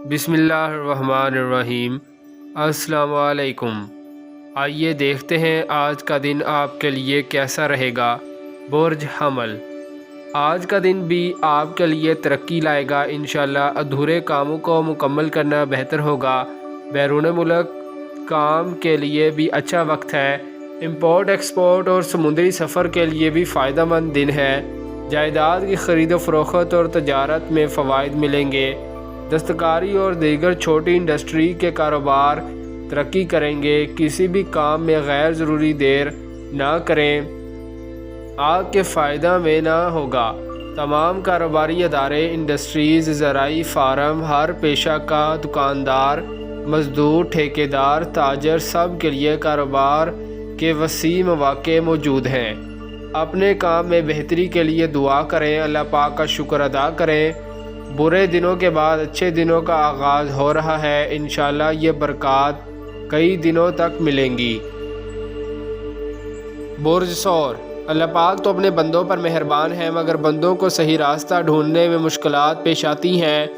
बिस्मिल्लाहिर्रहमानिर्रहीम। अस्सलाम वालेकुम। आइए देखते हैं आज का दिन आपके लिए कैसा रहेगा। बुर्ज हमल, आज का दिन भी आपके लिए तरक्की लाएगा। इंशाल्लाह अधूरे कामों को मुकम्मल करना बेहतर होगा। बैरून मुल्क काम के लिए भी अच्छा वक्त है। इंपोर्ट एक्सपोर्ट और समुद्री सफ़र के लिए भी फ़ायदेमंद दिन है। जायदाद की ख़रीद फ़रोख्त और तजारत में फ़वाइद मिलेंगे। दस्तकारी और दीगर छोटी इंडस्ट्री के कारोबार तरक्की करेंगे। किसी भी काम में गैर ज़रूरी देर ना करें, आपके फ़ायदा में ना होगा। तमाम कारोबारी अदारे, इंडस्ट्रीज़, ज़राई फार्म, हर पेशा का दुकानदार, मज़दूर, ठेकेदार, ताजर, सब के लिए कारोबार के वसी मौक़े मौजूद हैं। अपने काम में बेहतरी के लिए दुआ करें, अल्लाह पाक का शुक्र अदा करें। बुरे दिनों के बाद अच्छे दिनों का आगाज़ हो रहा है। इंशाल्लाह ये बरक़ात कई दिनों तक मिलेंगी। बुर्ज सौर, अल्लाह पाक तो अपने बंदों पर मेहरबान है, मगर बंदों को सही रास्ता ढूंढने में मुश्किलात पेश आती हैं।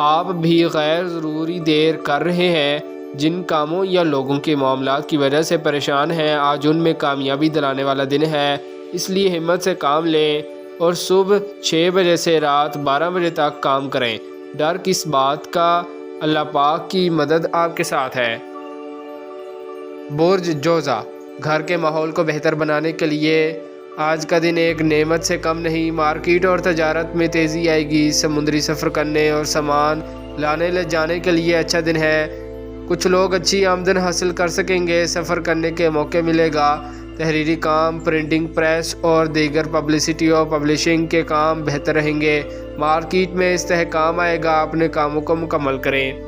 आप भी गैर ज़रूरी देर कर रहे हैं। जिन कामों या लोगों के मामलात की वजह से परेशान हैं, आज उनमें कामयाबी दिलाने वाला दिन है। इसलिए हिम्मत से काम लें और सुबह 6 बजे से रात 12 बजे तक काम करें। डर किस बात का, अल्लाह पाक की मदद आपके साथ है। बुर्ज जोज़ा, घर के माहौल को बेहतर बनाने के लिए आज का दिन एक नेमत से कम नहीं। मार्केट और तजारत में तेज़ी आएगी। समुद्री सफ़र करने और सामान लाने ले जाने के लिए अच्छा दिन है। कुछ लोग अच्छी आमदन हासिल कर सकेंगे। सफ़र करने के मौके मिलेगा। तहरीरी काम, प्रिंटिंग प्रेस और दीगर पब्लिसिटी और पब्लिशिंग के काम बेहतर रहेंगे। मार्केट में इस्तेहकाम आएगा। अपने कामों को मुकम्मल करें।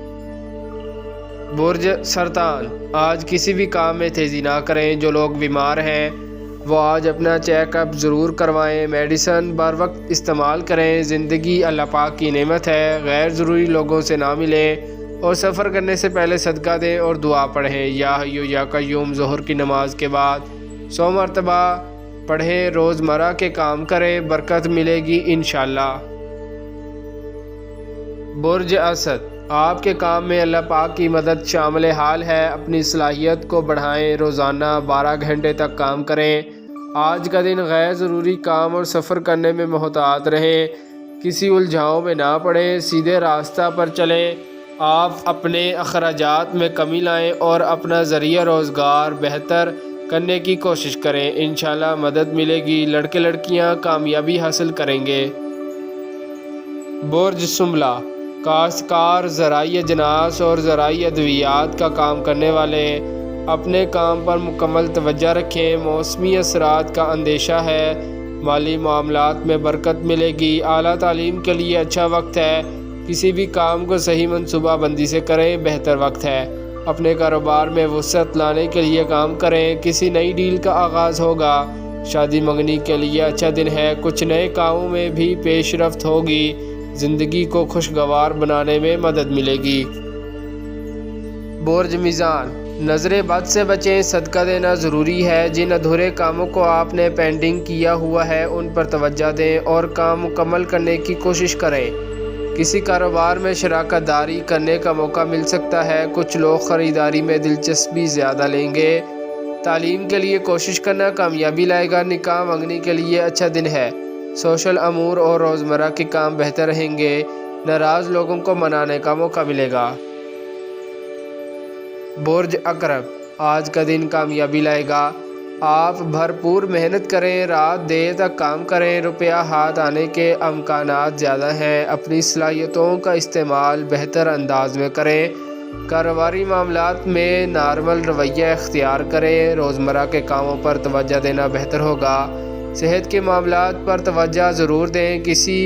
बुर्ज सरतान, आज किसी भी काम में तेज़ी ना करें। जो लोग बीमार हैं वो आज अपना चेकअप ज़रूर करवाएं। मेडिसन बर वक्त इस्तेमाल करें। ज़िंदगी अल्लाह पाक की नेमत है। गैर ज़रूरी लोगों से ना मिलें और सफ़र करने से पहले सदका दें और दुआ पढ़ें। या हय्यू या क़य्यूम ज़ोहर की नमाज के बाद 100 मरतबा पढ़ें। रोज़मर्रा के काम करें, बरकत मिलेगी इंशाल्लाह। बुर्ज असद, आपके काम में अल्लाह पाक की मदद शामिल हाल है। अपनी सलाहियत को बढ़ाएं। रोज़ाना 12 घंटे तक काम करें। आज का दिन गैर ज़रूरी काम और सफ़र करने में मोहतात रहें। किसी उलझाओं में ना पड़ें, सीधे रास्ता पर चलें। आप अपने अखराजात में कमी लाएं और अपना ज़रिया रोज़गार बेहतर करने की कोशिश करें। इंशाल्लाह मदद मिलेगी। लड़के लड़कियां कामयाबी हासिल करेंगे। बुर्ज सुमला, काश्तकार, ज़राई अजनास और ज़राई अद्वियात का काम करने वाले अपने काम पर मुकम्मल तवज्जो रखें। मौसमी असरात का अंदेशा है। माली मामलात में बरकत मिलेगी। आला तालीम के लिए अच्छा वक्त है। किसी भी काम को सही मनसूबाबंदी से करें, बेहतर वक्त है। अपने कारोबार में वुसअत लाने के लिए काम करें। किसी नई डील का आगाज़ होगा। शादी मंगनी के लिए अच्छा दिन है। कुछ नए कामों में भी पेशरफ्त होगी। ज़िंदगी को खुशगवार बनाने में मदद मिलेगी। बुर्ज मीज़ान, नज़र बद से बचें। सदका देना ज़रूरी है। जिन अधूरे कामों को आपने पेंडिंग किया हुआ है उन पर तवज्जो दें और काम मुकम्मल करने की कोशिश करें। किसी कारोबार में शराकत दारी करने का मौका मिल सकता है। कुछ लोग ख़रीदारी में दिलचस्पी ज़्यादा लेंगे। तालीम के लिए कोशिश करना कामयाबी लाएगा। निकाह मंगनी के लिए अच्छा दिन है। सोशल अमूर और रोज़मर्रा के काम बेहतर रहेंगे। नाराज़ लोगों को मनाने का मौका मिलेगा। बुर्ज अकरब, आज का दिन कामयाबी लाएगा। आप भरपूर मेहनत करें। रात देर तक काम करें। रुपया हाथ आने के अमकानात ज़्यादा हैं। अपनी सलाहियतों का इस्तेमाल बेहतर अंदाज में करें। कारोबारी मामलात में नॉर्मल रवैया इख्तियार करें। रोज़मर्रा के कामों पर तवज्जो देना बेहतर होगा। सेहत के मामलात पर तवज्जो ज़रूर दें। किसी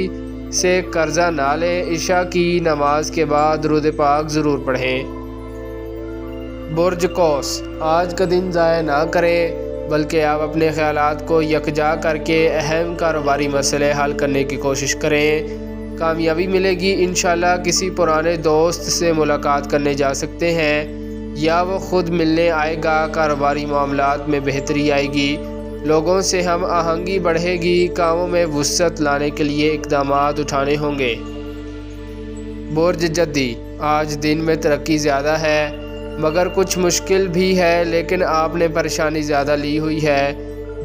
से कर्जा ना लें। इशा की नमाज के बाद दुरूद पाक ज़रूर पढ़ें। बुर्ज कौस, आज का दिन ज़ाया ना करें, बल्कि आप अपने ख़यालात को यकजा करके अहम कारोबारी मसले हल करने की कोशिश करें। कामयाबी मिलेगी इंशाल्लाह। किसी पुराने दोस्त से मुलाकात करने जा सकते हैं या वो ख़ुद मिलने आएगा। कारोबारी मामलात में बेहतरी आएगी। लोगों से हम आहंगी बढ़ेगी। कामों में वुसअत लाने के लिए इक़दामात उठाने होंगे। बुर्ज जद्दी, آج دن میں ترقی زیادہ ہے مگر کچھ مشکل بھی ہے، لیکن آپ نے پریشانی زیادہ لی ہوئی ہے۔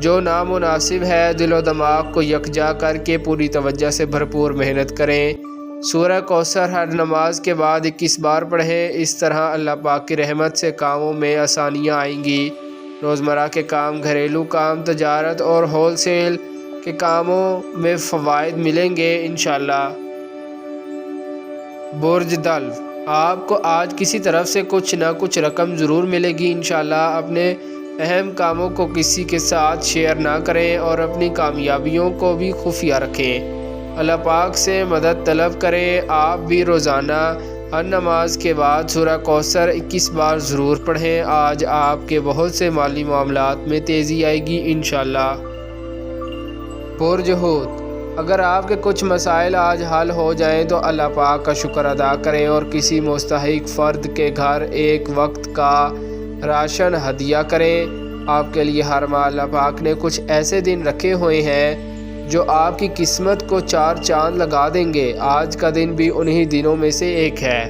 جو نامناسب ہے دل و دماغ کو یکجا کر کے پوری توجہ سے بھرپور محنت کریں۔ سورہ کوثر ہر نماز کے بعد 21 بار پڑھیں، اس طرح اللہ پاک کی رحمت سے کاموں میں آسانیاں آئیں گی۔ روزمرہ کے کام، گھریلو کام، تجارت اور ہول سیل کے کاموں میں فوائد ملیں گے انشاءاللہ۔ برج دلو، آپ کو آج کسی طرف سے کچھ نہ کچھ رقم ضرور ملے گی انشاءاللہ۔ اپنے اہم کاموں کو کسی کے ساتھ شیئر نہ کریں اور اپنی کامیابیوں کو بھی خفیہ رکھیں۔ اللہ پاک سے مدد طلب کریں۔ آپ بھی روزانہ ہر نماز کے بعد سورہ کوثر 21 بار ضرور پڑھیں۔ آج آپ کے بہت سے مالی معاملات میں تیزی آئے گی انشاءاللہ۔ برج حوت، اگر آپ کے کچھ مسائل آج حل ہو جائیں تو اللہ پاک کا شکر ادا کریں اور کسی مستحق فرد کے گھر ایک وقت کا راشن ہدیہ کریں۔ آپ کے لیے ہر ماہ اللہ پاک نے کچھ ایسے دن رکھے ہوئے ہیں جو آپ کی قسمت کو 4 چاند لگا دیں گے۔ آج کا دن بھی انہی دنوں میں سے ایک ہے۔